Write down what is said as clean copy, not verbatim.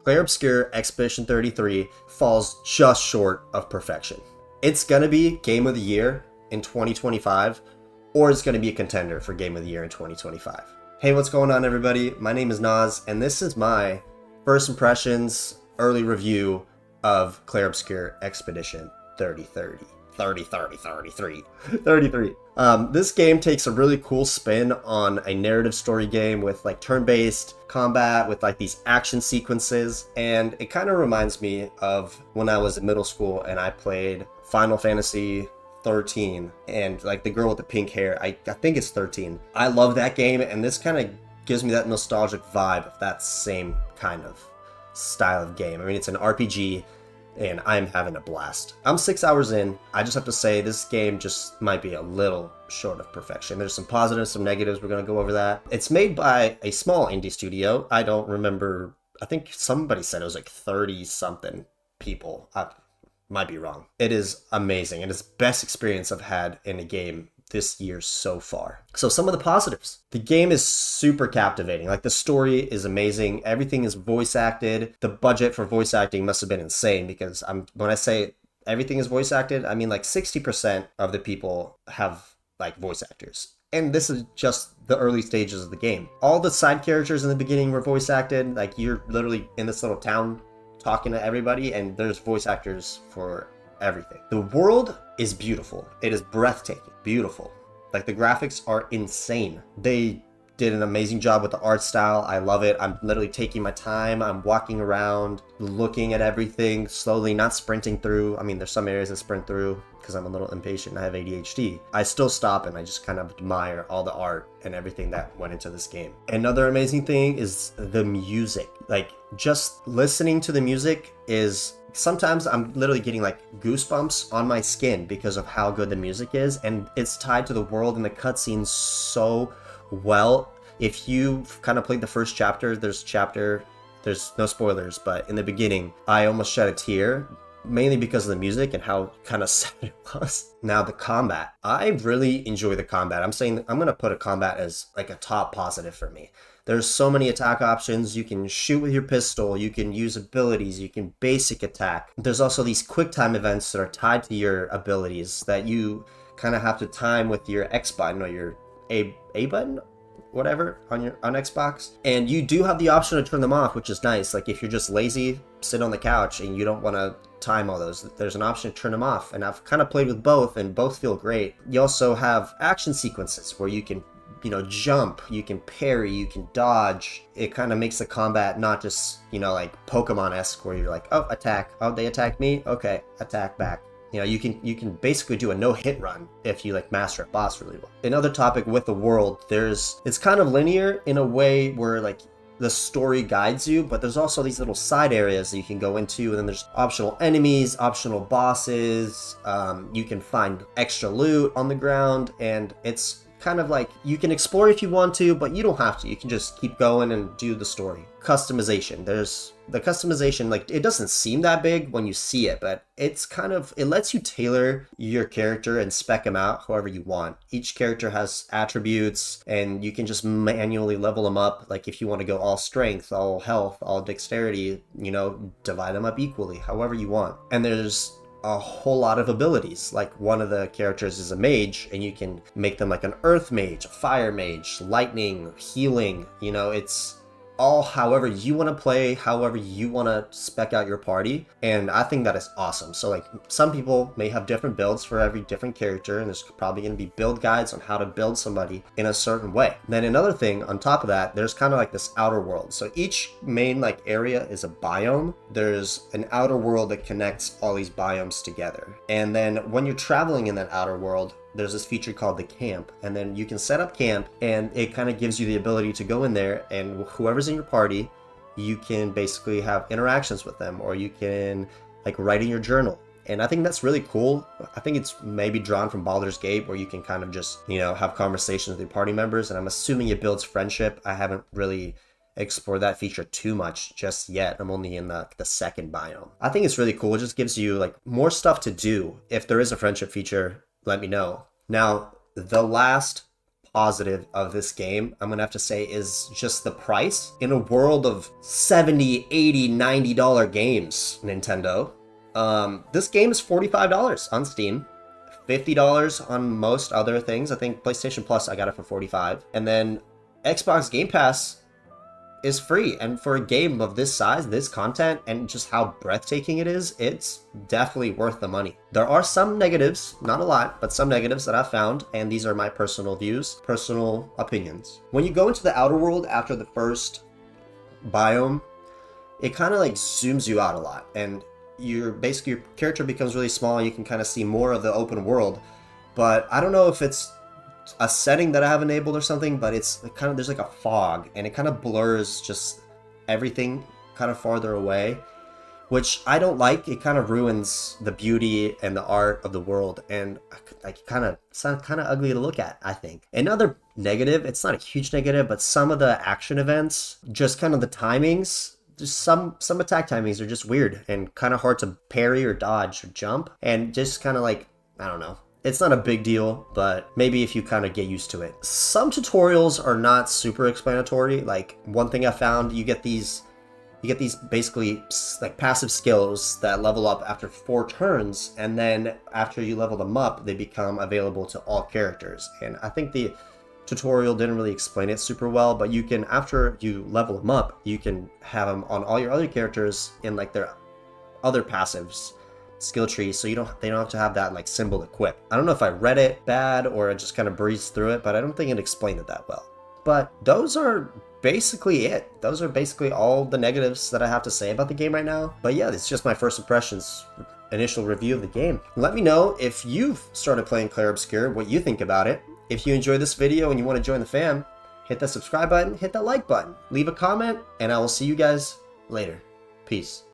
Clair Obscur Expedition 33 falls just short of perfection. It's going to be Game of the Year in 2025, or it's going to be a contender for Game of the Year in 2025. Hey, what's going on, everybody? My name is Naz, and this is my first impressions, early review of Clair Obscur Expedition 3030. 33. This game takes a really cool spin on a narrative story game with like turn-based combat with like these action sequences, and it kind of reminds me of when I was in middle school and I played Final Fantasy 13 and like the girl with the pink hair, I think it's 13. I love that game, and this kind of gives me that nostalgic vibe of that same kind of style of game. I mean, it's an RPG and I'm having a blast. I'm 6 hours in. I just have to say this game just might be a little short of perfection. There's some positives, some negatives. We're going to go over that. It's made by a small indie studio. I don't remember. I think somebody said it was like 30 something people. I might be wrong. It is amazing. It is the best experience I've had in a game this year so far. So some of the positives. The game is super captivating. Like, the story is amazing. Everything is voice acted. The budget for voice acting must have been insane, because when I say everything is voice acted, I mean like 60% of the people have like voice actors. And this is just the early stages of the game. All the side characters in the beginning were voice acted. Like, you're literally in this little town talking to everybody, and there's voice actors for everything. The world is beautiful. It is breathtaking, beautiful. Like, the graphics are insane. They did an amazing job with the art style. I love it. I'm literally taking my time. I'm walking around, looking at everything slowly, not sprinting through. I mean, there's some areas I sprint through because I'm a little impatient and I have ADHD. I still stop and I just kind of admire all the art and everything that went into this game. Another amazing thing is the music. Like, just listening to the music is... Sometimes I'm literally getting like goosebumps on my skin because of how good the music is, and it's tied to the world and the cutscenes so well. If you've kind of played the first chapter, there's no spoilers, but in the beginning, I almost shed a tear, mainly because of the music and how kind of sad it was. Now, the combat. I really enjoy the combat. I'm going to put a combat as like a top positive for me. There's so many attack options. You can shoot with your pistol, you can use abilities, you can basic attack. There's also these quick time events that are tied to your abilities that you kind of have to time with your X button or your A button, whatever, on Xbox. And you do have the option to turn them off, which is nice. Like, if you're just lazy, sit on the couch and you don't want to time all those, there's an option to turn them off. And I've kind of played with both, and both feel great. You also have action sequences where you can jump, you can parry, you can dodge. It kind of makes the combat not just, like Pokemon-esque where you're like, oh, attack, oh, they attacked me, okay, attack back. You can basically do a no-hit run if you like master a boss really well. Another topic with the world, it's kind of linear in a way where like the story guides you, but there's also these little side areas that you can go into, and then there's optional enemies, optional bosses. You can find extra loot on the ground, and it's kind of like you can explore if you want to, but you don't have to. You can just keep going and do the story. Customization. There's the customization, like, it doesn't seem that big when you see it, but it lets you tailor your character and spec them out however you want. Each character has attributes, and you can just manually level them up. Like, if you want to go all strength, all health, all dexterity, divide them up equally, however you want. And there's a whole lot of abilities. Like, one of the characters is a mage, and you can make them like an earth mage, a fire mage, lightning, healing. It's all however you want to play, however you want to spec out your party, and I think that is awesome. So like, some people may have different builds for every different character, and there's probably going to be build guides on how to build somebody in a certain way. Then another thing on top of that, there's kind of like this outer world. So each main like area is a biome. There's an outer world that connects all these biomes together, and then when you're traveling in that outer world, there's this feature called the camp, and then you can set up camp, and it kind of gives you the ability to go in there, and whoever's in your party, you can basically have interactions with them, or you can like write in your journal. And I think that's really cool. I think it's maybe drawn from Baldur's Gate, where you can kind of just, have conversations with your party members, and I'm assuming it builds friendship. I haven't really explored that feature too much just yet. I'm only in the second biome. I think it's really cool. It just gives you like more stuff to do. If there is a friendship feature, let me know. Now, the last positive of this game, I'm gonna have to say, is just the price. In a world of $70, $80, $90 games, Nintendo, this game is $45 on Steam, $50 on most other things. I think PlayStation Plus, I got it for $45. And then Xbox Game Pass is free. And for a game of this size, this content, and just how breathtaking it is, it's definitely worth the money. There are some negatives, not a lot, but some negatives that I've found, and these are my personal views, personal opinions. When you go into the outer world after the first biome, it kind of like zooms you out a lot, and your character becomes really small. You can kind of see more of the open world, but I don't know if it's a setting that I have enabled or something, but it's kind of, there's like a fog, and it kind of blurs just everything kind of farther away, which I don't like. It kind of ruins the beauty and the art of the world, and like it's kind of ugly to look at, I think. Another negative, it's not a huge negative, but some of the action events, just kind of the timings, just some attack timings are just weird and kind of hard to parry or dodge or jump, and just kind of like, I don't know. It's not a big deal, but maybe if you kind of get used to it. Some tutorials are not super explanatory. Like, one thing I found, you get these basically like passive skills that level up after 4 turns, and then after you level them up, they become available to all characters. And I think the tutorial didn't really explain it super well, but you can, after you level them up, you can have them on all your other characters in like their other passives skill tree, so they don't have to have that like symbol equipped. I don't know if I read it bad or I just kind of breezed through it, but I don't think it explained it that well. But those are basically it. Those are basically all the negatives that I have to say about the game right now. But yeah, it's just my first impressions, initial review of the game. Let me know if you've started playing Clair Obscur, what you think about it. If you enjoyed this video and you want to join the fam, hit that subscribe button, hit that like button, leave a comment, and I will see you guys later. Peace.